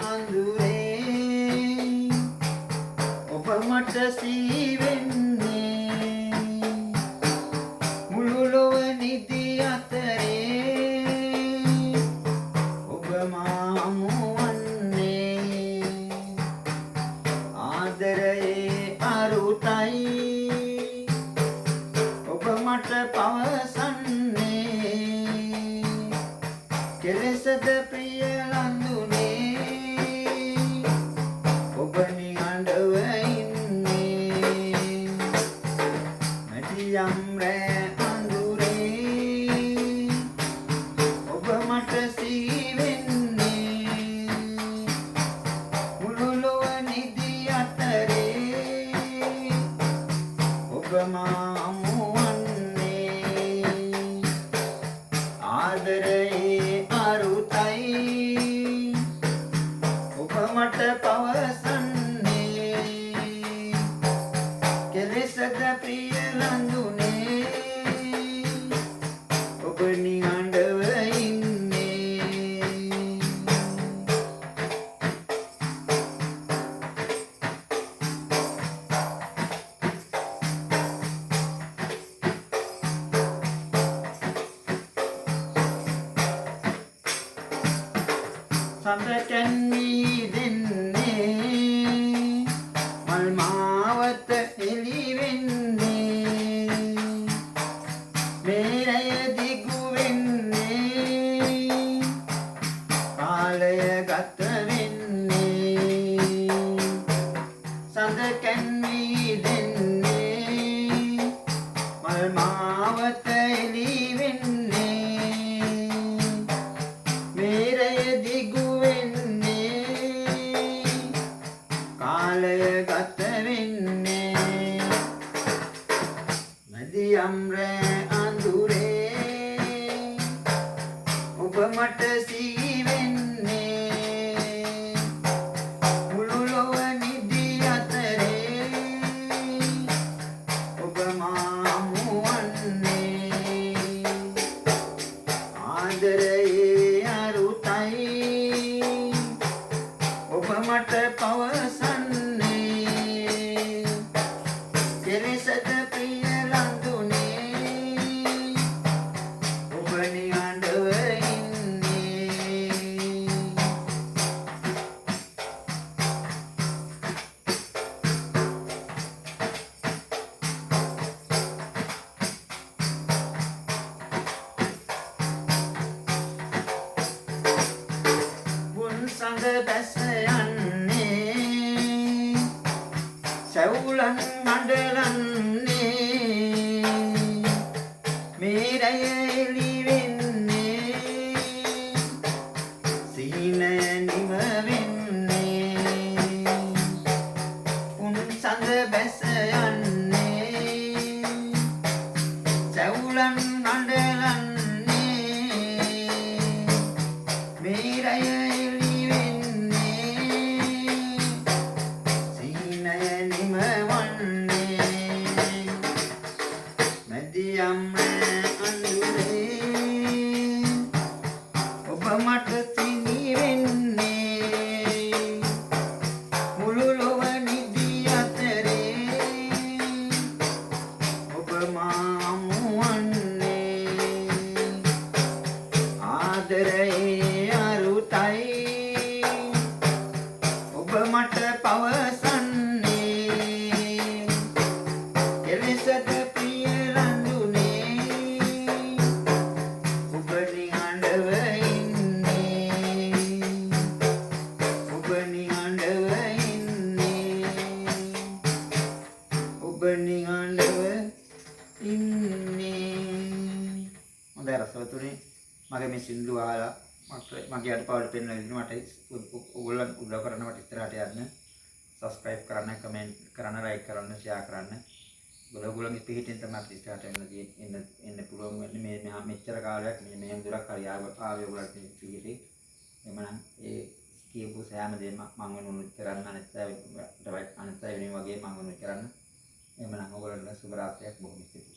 අඳුරේ ඔබ මට සීවෙන්නේ මුළු ලොව නිදි අතරේ ඔබ මා හමුවන්නේ ආදරයේ අරුතයි ඔබ මට පවසන්නේ කෙලෙසද ප්‍රිය ලඳුනේ ඔබ නිහඬව ඉන්නේ මැදියම් රෑ අඳුරේ ඔබ මට සීවෙන්නේ මුළු ලොව නිදි අතරේ ඔබ මා හමුවන්නේ ආදරයේ අරුතයි ඔබ මට පවසන්නේ කෙලෙසද ප්‍රිය ලඳුනේ ඔබ නිහඬව ඉන්නේ සඳ කැන්වී දෙන්නේ මල් මාවත එළි වෙන්නේ මේ රැය දිගු වෙන්නේ කාලය ගත වෙන්නේ සඳ කැන්වී දෙන්නේ මල් මාවත එළි වෙන්නේ මේ රැය දිගු කාලය ගත වෙන්නේ මැදියම් රෑ අඳුරේ ඔබ මට සීවෙන්නේ මුළු ලොව නිදි අතරේ ඔබ මා හමුවන්නේ ආදරයේ අරුතයි ඔබ මට පවසන්නේ කෙලෙසද ප්‍රිය ලඳුනේ ඔබ නිහඬව ඉන්නේ බුන් සඳ බැස යන්නේ සැවුලන් මඩලන්නේ මේ රැය එළි වෙන්නේ සීනය නිම වෙන්නේ උන් සඳ බැස යන්නේ සැවුලන් මඩලන්නේ මේ රැය එළි වෙන්නේ සීනය නිම මැදියම් අඳුරේ ඔබ මට සීවෙන්නේ මුළු ලොව නිදි අතරේ ඔබ මා හමුවන්නේ ආදරයේ අරුතයි ඔබ මට පවසන්නේ කෙලෙසද ප්‍රිය ලඳුනේ ඔබ නිහඬව ඉන්නේ ඔබ නිහඬව ඉන්නේ ඔබ නිහඬව ඉන්නේ හොඳයි රසවතුනි මගේ මේ සින්දු අහලා මගේ අඩපාඩු පෙන්වලා දෙන්න මට ඔයගොල්ලන් උදව් කරන්න මට ඉස්සරහට යන්න සබ්ස්ක්‍රයිබ් කරන්න කමෙන්ට් කරන්න ලයික් කරන්න ෂෙයා කරන්න ඔයගොල්ලන්ගේ පිටින් තමයි ඉස්සරහට එන්න පුළුවන් වෙන්නේ මේ මෙච්චර කාලයක් මේ දුරක් හරි ආවේ ඔයගොල්ලන්ට පිටින් එමනම් ඒ කියපු සෑම දෙයක්ම මම වෙනුවෙන් කරන්න අනිත් අය වගේ මම වෙනුවෙන් කරන්න එමනම් ඔයගොල්ලන්ට සුබ රාත්‍රියක් බොහොම ස්තුතියි